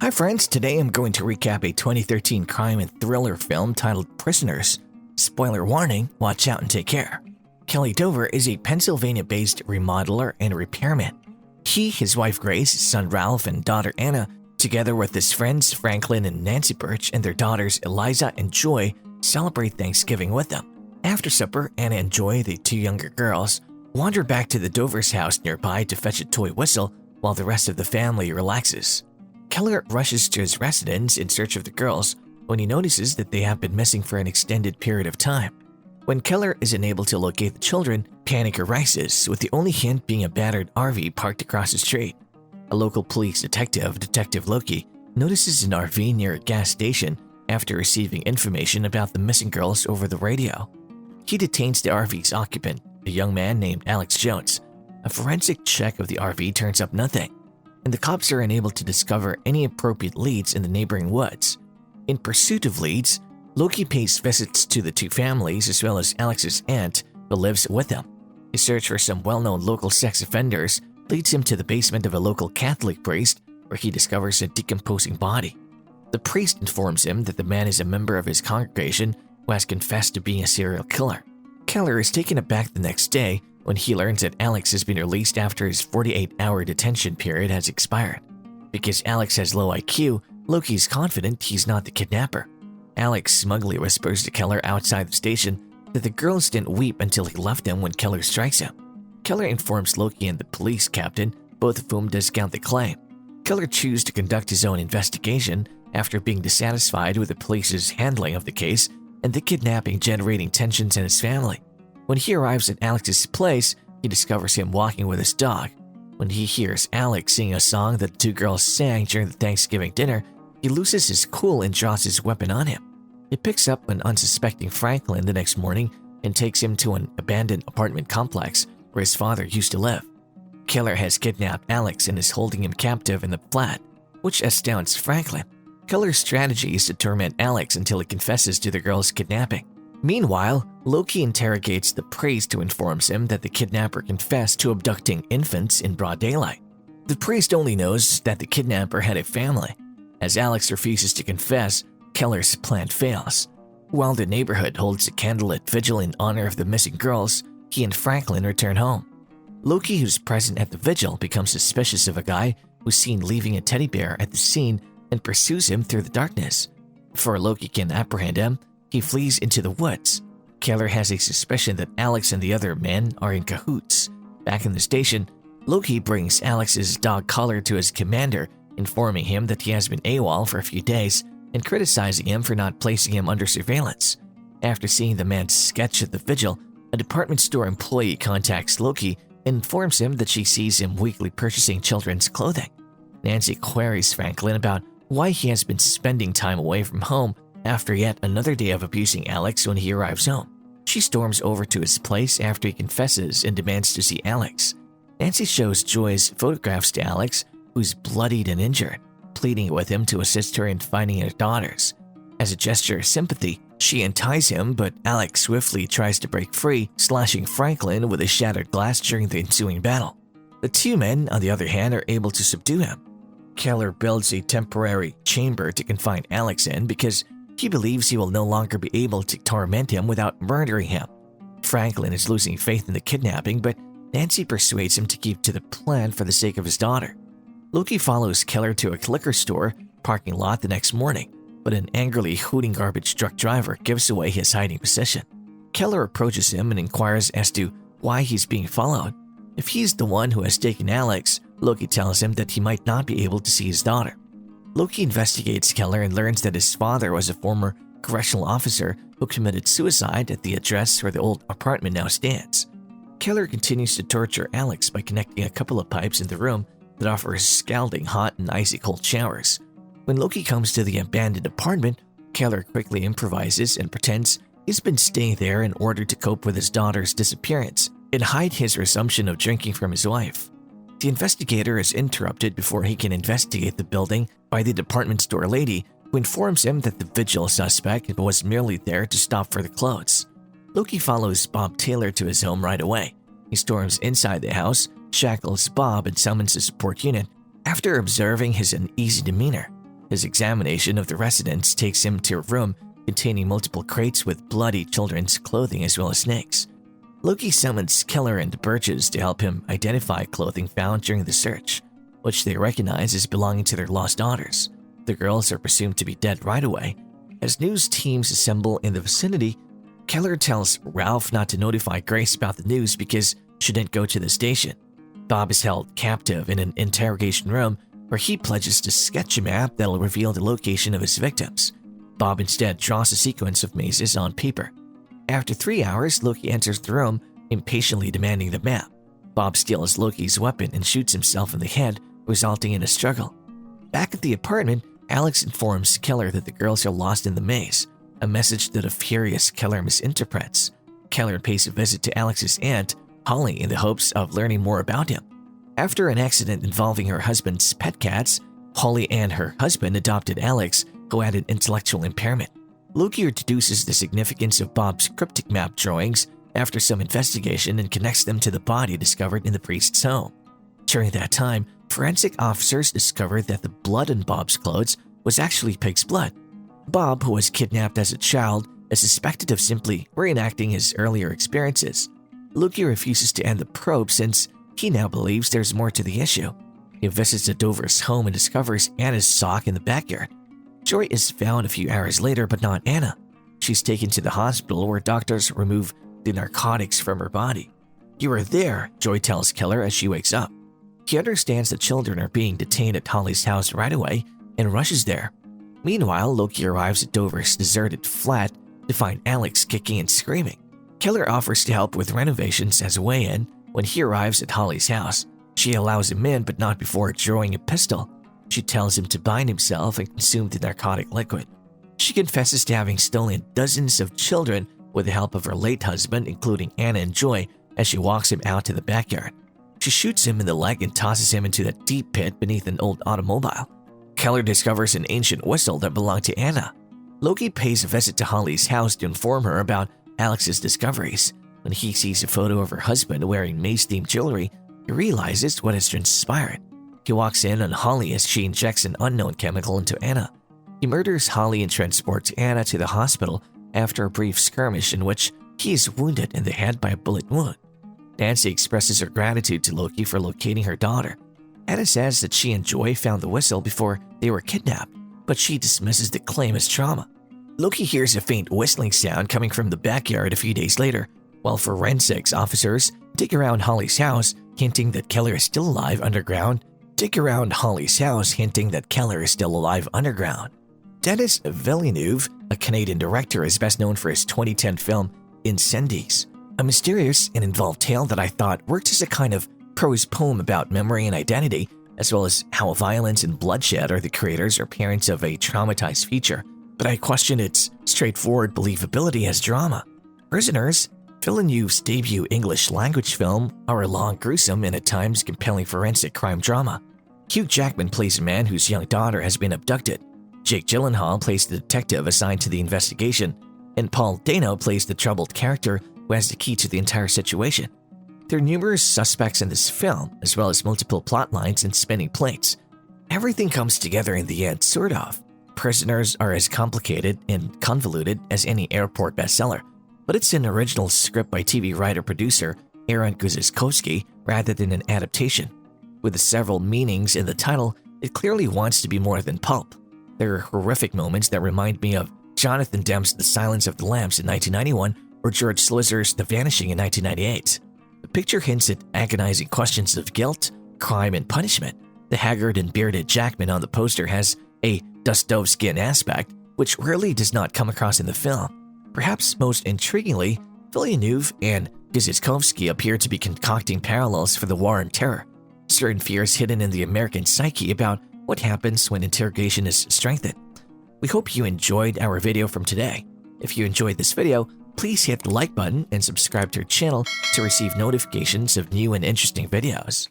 Hi friends, today I'm going to recap a 2013 crime and thriller film titled Prisoners. Spoiler warning, watch out and take care. Keller Dover is a Pennsylvania-based remodeler and repairman. He, his wife Grace, son Ralph, and daughter Anna, together with his friends Franklin and Nancy Birch and their daughters Eliza and Joy, celebrate Thanksgiving with them. After supper, Anna and Joy, the two younger girls, wander back to the Dover's house nearby to fetch a toy whistle while the rest of the family relaxes. Keller rushes to his residence in search of the girls when he notices that they have been missing for an extended period of time. When Keller is unable to locate the children, panic arises, with the only hint being a battered RV parked across the street. A local police detective, Detective Loki, notices an RV near a gas station after receiving information about the missing girls over the radio. He detains the RV's occupant, a young man named Alex Jones. A forensic check of the RV turns up nothing, and the cops are unable to discover any appropriate leads in the neighboring woods. In pursuit of leads, Loki pays visits to the two families as well as Alex's aunt who lives with them. His search for some well-known local sex offenders leads him to the basement of a local Catholic priest where he discovers a decomposing body. The priest informs him that the man is a member of his congregation who has confessed to being a serial killer. Keller is taken aback the next day when he learns that Alex has been released after his 48-hour detention period has expired. Because Alex has low IQ, Loki is confident he's not the kidnapper. Alex smugly whispers to Keller outside the station that the girls didn't weep until he left them when Keller strikes him. Keller informs Loki and the police captain, both of whom discount the claim. Keller chooses to conduct his own investigation after being dissatisfied with the police's handling of the case and the kidnapping generating tensions in his family. When he arrives at Alex's place, he discovers him walking with his dog. When he hears Alex sing a song that the two girls sang during the Thanksgiving dinner, he loses his cool and draws his weapon on him. He picks up an unsuspecting Franklin the next morning and takes him to an abandoned apartment complex where his father used to live. Keller has kidnapped Alex and is holding him captive in the flat, which astounds Franklin. Keller's strategy is to torment Alex until he confesses to the girls' kidnapping. Meanwhile, Loki interrogates the priest who informs him that the kidnapper confessed to abducting infants in broad daylight. The priest only knows that the kidnapper had a family. As Alex refuses to confess, Keller's plan fails. While the neighborhood holds a candlelit vigil in honor of the missing girls, he and Franklin return home. Loki, who's present at the vigil, becomes suspicious of a guy who's seen leaving a teddy bear at the scene and pursues him through the darkness. Before Loki can apprehend him, he flees into the woods. Keller has a suspicion that Alex and the other men are in cahoots. Back in the station, Loki brings Alex's dog Collar to his commander, informing him that he has been AWOL for a few days and criticizing him for not placing him under surveillance. After seeing the man's sketch at the vigil, a department store employee contacts Loki and informs him that she sees him weekly purchasing children's clothing. Nancy queries Franklin about why he has been spending time away from home after yet another day of abusing Alex when he arrives home. She storms over to his place after he confesses and demands to see Alex. Nancy shows Joy's photographs to Alex, who's bloodied and injured, pleading with him to assist her in finding her daughters. As a gesture of sympathy, she unties him, but Alex swiftly tries to break free, slashing Franklin with a shattered glass during the ensuing battle. The two men, on the other hand, are able to subdue him. Keller builds a temporary chamber to confine Alex in because he believes he will no longer be able to torment him without murdering him. Franklin is losing faith in the kidnapping, but Nancy persuades him to keep to the plan for the sake of his daughter. Loki follows Keller to a liquor store parking lot the next morning, but an angrily hooting garbage truck driver gives away his hiding position. Keller approaches him and inquires as to why he's being followed. If he's the one who has taken Alex, Loki tells him that he might not be able to see his daughter. Loki investigates Keller and learns that his father was a former correctional officer who committed suicide at the address where the old apartment now stands. Keller continues to torture Alex by connecting a couple of pipes in the room that offers scalding hot and icy cold showers. When Loki comes to the abandoned apartment, Keller quickly improvises and pretends he's been staying there in order to cope with his daughter's disappearance and hide his resumption of drinking from his wife. The investigator is interrupted before he can investigate the building by the department store lady, who informs him that the vigil suspect was merely there to stop for the clothes. Loki follows Bob Taylor to his home right away. He storms inside the house, shackles Bob, and summons a support unit. After observing his uneasy demeanor, His examination of the residence takes him to a room containing multiple crates with bloody children's clothing as well as snakes. Loki summons Keller and Burgess to help him identify clothing found during the search, which they recognize as belonging to their lost daughters. The girls are presumed to be dead right away. As news teams assemble in the vicinity, Keller tells Ralph not to notify Grace about the news because she didn't go to the station. Bob is held captive in an interrogation room where he pledges to sketch a map that'll reveal the location of his victims. Bob instead draws a sequence of mazes on paper. After 3 hours, Loki enters the room, impatiently demanding the map. Bob steals Loki's weapon and shoots himself in the head, resulting in a struggle. Back at the apartment, Alex informs Keller that the girls are lost in the maze, a message that a furious Keller misinterprets. Keller pays a visit to Alex's aunt, Holly, in the hopes of learning more about him. After an accident involving her husband's pet cats, Holly and her husband adopted Alex, who had an intellectual impairment. Loki deduces the significance of Bob's cryptic map drawings after some investigation and connects them to the body discovered in the priest's home. During that time, forensic officers discovered that the blood in Bob's clothes was actually pig's blood. Bob, who was kidnapped as a child, is suspected of simply reenacting his earlier experiences. Loki refuses to end the probe since he now believes there's more to the issue. He visits the Dover's home and discovers Anna's sock in the backyard. Joy is found a few hours later, but not Anna. She's taken to the hospital where doctors remove the narcotics from her body. "You are there," Joy tells Keller as she wakes up. He understands the children are being detained at Holly's house right away and rushes there. Meanwhile, Loki arrives at Dover's deserted flat to find Alex kicking and screaming. Keller offers to help with renovations as a way in. When he arrives at Holly's house, she allows him in, but not before drawing a pistol. She tells him to bind himself and consume the narcotic liquid. She confesses to having stolen dozens of children with the help of her late husband, including Anna and Joy, as she walks him out to the backyard. She shoots him in the leg and tosses him into the deep pit beneath an old automobile. Keller discovers an ancient whistle that belonged to Anna. Loki pays a visit to Holly's house to inform her about Alex's discoveries. When he sees a photo of her husband wearing maze-themed jewelry, he realizes what has transpired. He walks in on Holly as she injects an unknown chemical into Anna. He murders Holly and transports Anna to the hospital after a brief skirmish in which he is wounded in the head by a bullet wound. Nancy expresses her gratitude to Loki for locating her daughter. Anna says that she and Joy found the whistle before they were kidnapped, but she dismisses the claim as trauma. Loki hears a faint whistling sound coming from the backyard a few days later, while forensics officers dig around Holly's house, hinting that Keller is still alive underground. Denis Villeneuve, a Canadian director, is best known for his 2010 film Incendies, a mysterious and involved tale that I thought worked as a kind of prose poem about memory and identity, as well as how violence and bloodshed are the creators or parents of a traumatized future. But I question its straightforward believability as drama. Prisoners, Villeneuve's debut English-language film, are a long, gruesome, and at times compelling forensic crime drama. Hugh Jackman plays a man whose young daughter has been abducted. Jake Gyllenhaal plays the detective assigned to the investigation, and Paul Dano plays the troubled character who has the key to the entire situation. There are numerous suspects in this film, as well as multiple plot lines and spinning plates. Everything comes together in the end, sort of. Prisoners are as complicated and convoluted as any airport bestseller, but it's an original script by TV writer-producer Aaron Guzikowski rather than an adaptation. With the several meanings in the title, it clearly wants to be more than pulp. There are horrific moments that remind me of Jonathan Demm's The Silence of the Lambs in 1991 or George Slizer's The Vanishing in 1998. The picture hints at agonizing questions of guilt, crime, and punishment. The haggard and bearded Jackman on the poster has a Dostoevskian aspect, which rarely does not come across in the film. Perhaps most intriguingly, Villeneuve and Guzikowski appear to be concocting parallels for the War on Terror, certain fears hidden in the American psyche about what happens when interrogation is strengthened. We hope you enjoyed our video from today. If you enjoyed this video, please hit the like button and subscribe to our channel to receive notifications of new and interesting videos.